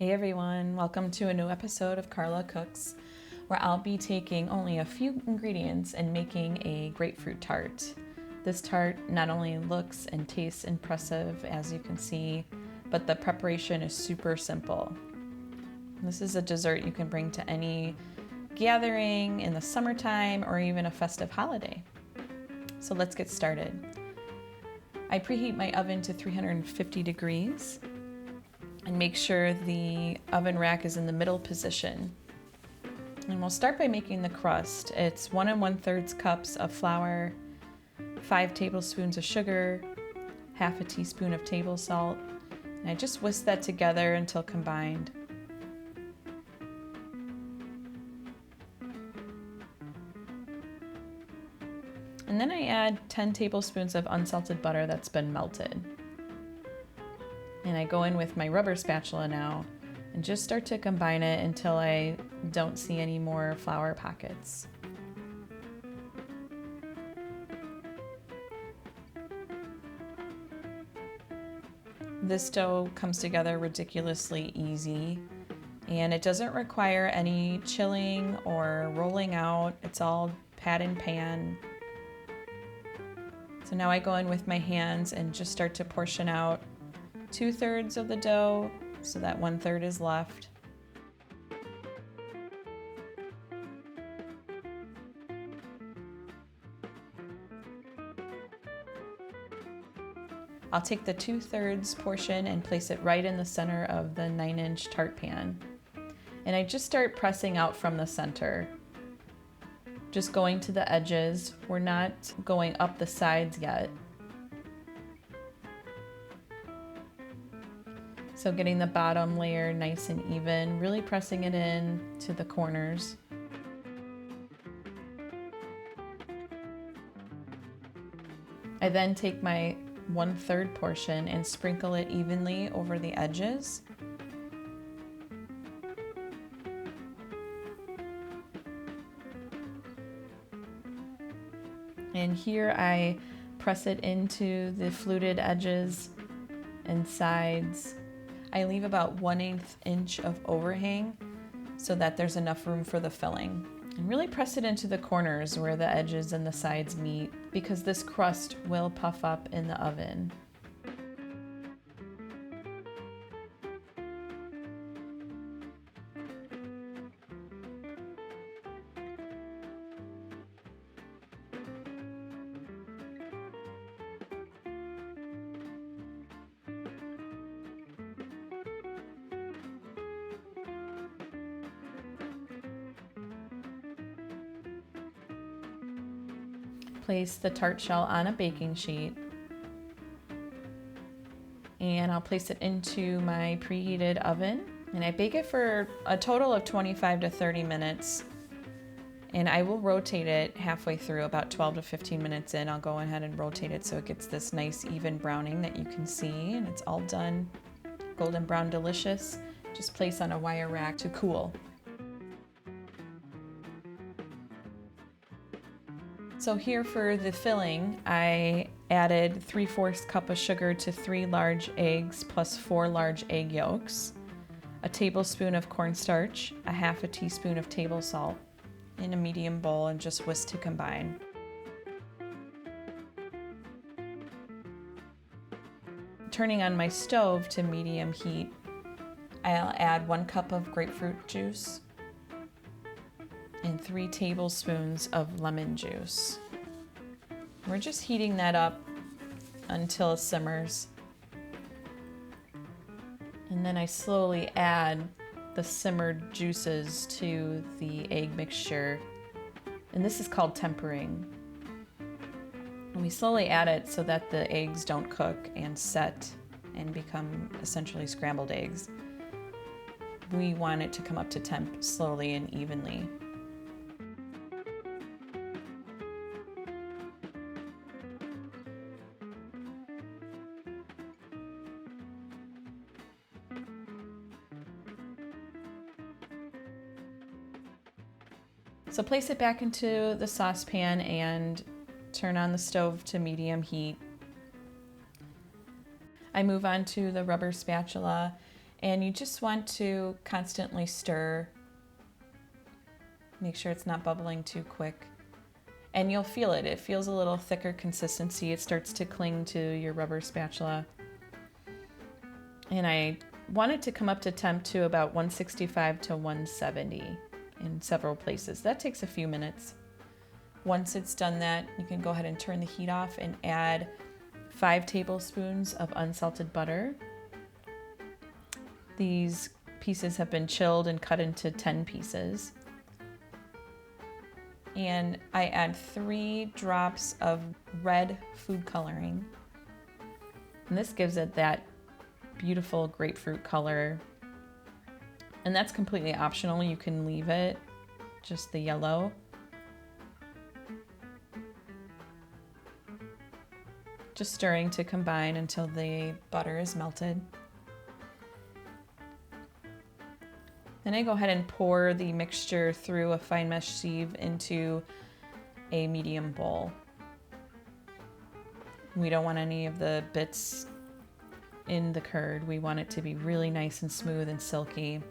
Hey everyone, welcome to a new episode of Carla Cooks, where I'll be taking only a few ingredients and making a grapefruit tart. This tart not only looks and tastes impressive, as you can see, but the preparation is super simple. This is a dessert you can bring to any gathering in the summertime or even a festive holiday. So let's get started. I preheat my oven to 350 degrees. And make sure the oven rack is in the middle position. And we'll start by making the crust. It's 1 1/3 cups of flour, 5 tablespoons of sugar, half a teaspoon of table salt, and I just whisk that together until combined. And then I add 10 tablespoons of unsalted butter that's been melted. And I go in with my rubber spatula now and just start to combine it until I don't see any more flour pockets. This dough comes together ridiculously easy, and it doesn't require any chilling or rolling out. It's all pat and pan. So now I go in with my hands and just start to portion out 2/3 of the dough so that 1/3 is left. I'll take the 2/3 portion and place it right in the center of the 9-inch tart pan. And I just start pressing out from the center. Just going to the edges. We're not going up the sides yet. So getting the bottom layer nice and even, really pressing it in to the corners. I then take my 1/3 portion and sprinkle it evenly over the edges. And here I press it into the fluted edges and sides. I leave about 1/8 inch of overhang so that there's enough room for the filling. And really press it into the corners where the edges and the sides meet, because this crust will puff up in the oven. Place the tart shell on a baking sheet, and I'll place it into my preheated oven, and I bake it for a total of 25 to 30 minutes. And I will rotate it halfway through. About 12 to 15 minutes in, I'll go ahead and rotate it so it gets this nice even browning that you can see, and it's all done. Golden brown delicious. Just place on a wire rack to cool. So here for the filling, I added 3/4 cup of sugar to 3 large eggs plus 4 large egg yolks, a tablespoon of cornstarch, a half a teaspoon of table salt in a medium bowl, and just whisk to combine. Turning on my stove to medium heat, I'll add 1 cup of grapefruit juice and 3 tablespoons of lemon juice. We're just heating that up until it simmers. And then I slowly add the simmered juices to the egg mixture. And this is called tempering. And we slowly add it so that the eggs don't cook and set and become essentially scrambled eggs. We want it to come up to temp slowly and evenly. So place it back into the saucepan and turn on the stove to medium heat. I move on to the rubber spatula And you just want to constantly stir. Make sure it's not bubbling too quick. And you'll feel it. It feels a little thicker consistency. It starts to cling to your rubber spatula. And I want it to come up to temp to about 165 to 170 in several places. That takes a few minutes. Once it's done that, you can go ahead and turn the heat off and add 5 tablespoons of unsalted butter. These pieces have been chilled and cut into 10 pieces. And I add 3 drops of red food coloring. And this gives it that beautiful grapefruit color. And that's completely optional. You can leave it, just the yellow. Just stirring to combine until the butter is melted. Then I go ahead and pour the mixture through a fine mesh sieve into a medium bowl. We don't want any of the bits in the curd. We want it to be really nice and smooth and silky.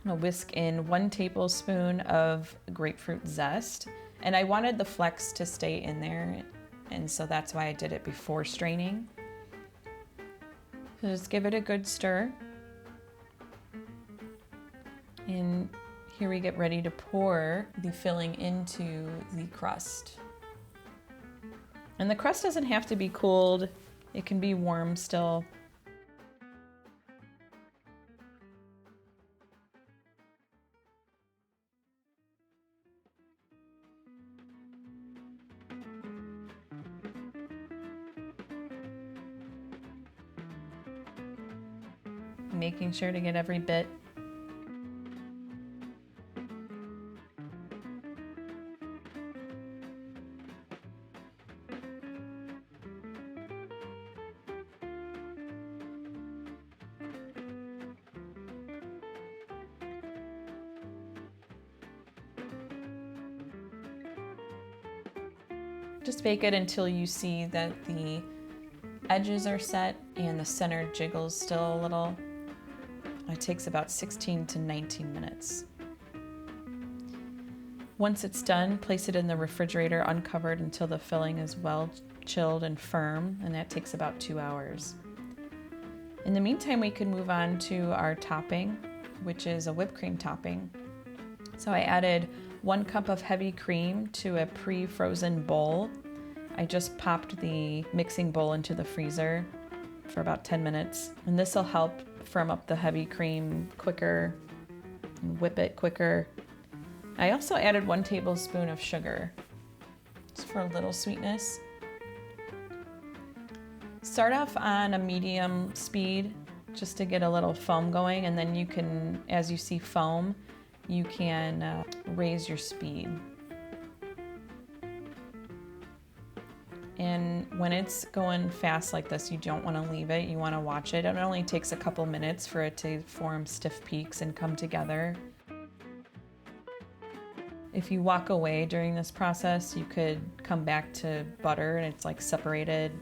I'll whisk in 1 tablespoon of grapefruit zest, and I wanted the flecks to stay in there, and so that's why I did it before straining. So just give it a good stir. And here we get ready to pour the filling into the crust. And the crust doesn't have to be cooled, it can be warm still. Making sure to get every bit. Just bake it until you see that the edges are set and the center jiggles still a little. It takes about 16 to 19 minutes. Once it's done, place it in the refrigerator uncovered until the filling is well chilled and firm, and that takes about 2 hours. In the meantime, we can move on to our topping, which is a whipped cream topping. So I added 1 cup of heavy cream to a pre-frozen bowl. I just popped the mixing bowl into the freezer for about 10 minutes, and this will help firm up the heavy cream quicker and whip it quicker. I also added 1 tablespoon of sugar, just for a little sweetness. Start off on a medium speed just to get a little foam going, and then you can, as you see foam, you can raise your speed. And when it's going fast like this, you don't want to leave it. You want to watch it. It only takes a couple minutes for it to form stiff peaks and come together. If you walk away during this process, you could come back to butter and it's like separated.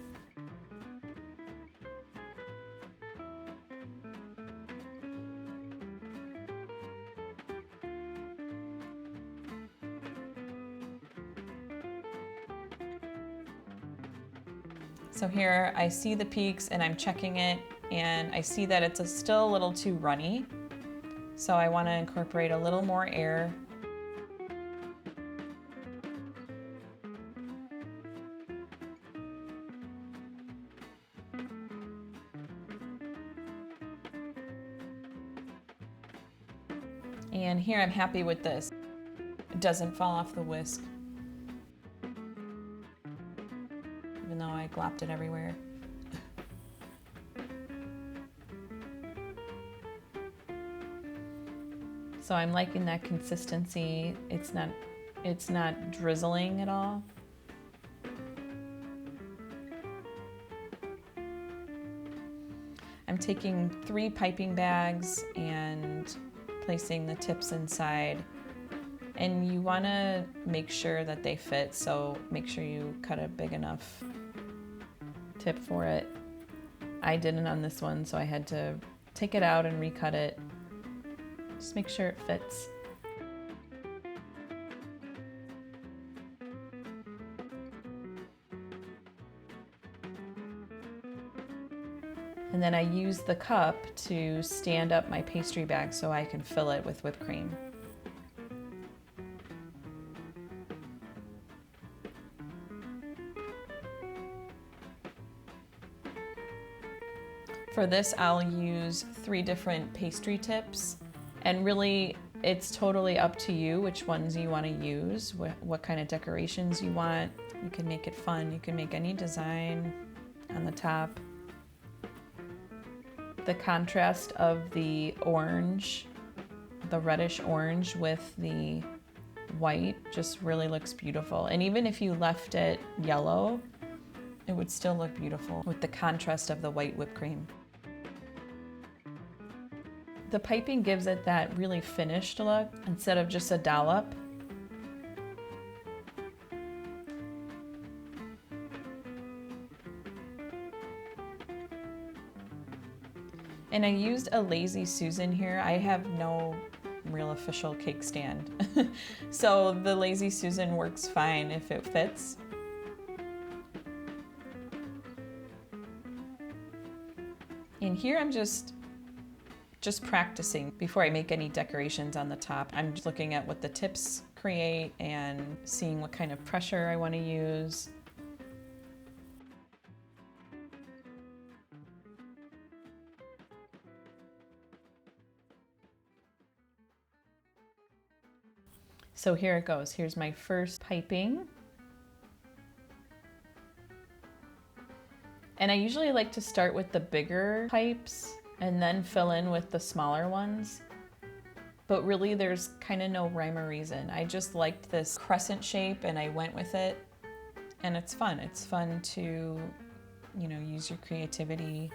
So here I see the peaks and I'm checking it, and I see that it's still a little too runny. So I want to incorporate a little more air. And here I'm happy with this. It doesn't fall off the whisk, even though I glopped it everywhere. So I'm liking that consistency. It's not drizzling at all. I'm taking 3 piping bags and placing the tips inside. And you want to make sure that they fit, so make sure you cut a big enough tip for it. I didn't on this one, so I had to take it out and recut it. Just make sure it fits. And then I use the cup to stand up my pastry bag so I can fill it with whipped cream. For this, I'll use 3 different pastry tips, and really it's totally up to you which ones you want to use, what kind of decorations you want. You can make it fun, you can make any design on the top. The contrast of the orange, the reddish orange with the white just really looks beautiful. And even if you left it yellow, it would still look beautiful with the contrast of the white whipped cream. The piping gives it that really finished look instead of just a dollop. And I used a Lazy Susan here. I have no real official cake stand. So the Lazy Susan works fine if it fits. And here I'm just practicing before I make any decorations on the top. I'm just looking at what the tips create and seeing what kind of pressure I want to use. So here it goes. Here's my first piping. And I usually like to start with the bigger pipes and then fill in with the smaller ones. But really there's kind of no rhyme or reason. I just liked this crescent shape and I went with it. And it's fun. It's fun to, use your creativity.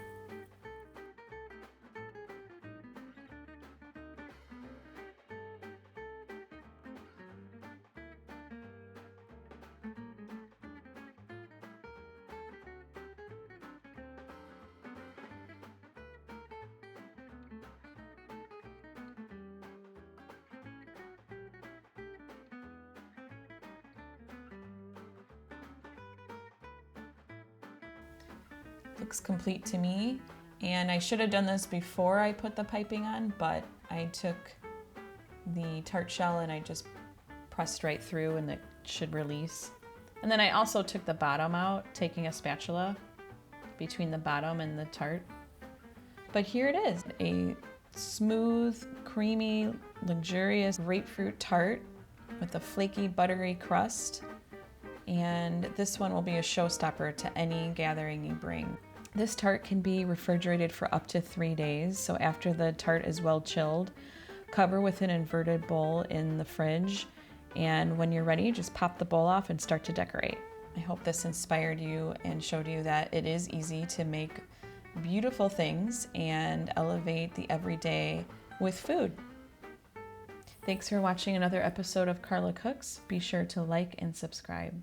Looks complete to me, and I should have done this before I put the piping on, but I took the tart shell and I just pressed right through and it should release. And then I also took the bottom out, taking a spatula between the bottom and the tart. But here it is, a smooth, creamy, luxurious grapefruit tart with a flaky, buttery crust. And this one will be a showstopper to any gathering you bring. This tart can be refrigerated for up to 3 days. So after the tart is well chilled, cover with an inverted bowl in the fridge. And when you're ready, just pop the bowl off and start to decorate. I hope this inspired you and showed you that it is easy to make beautiful things and elevate the everyday with food. Thanks for watching another episode of Carla Cooks. Be sure to like and subscribe.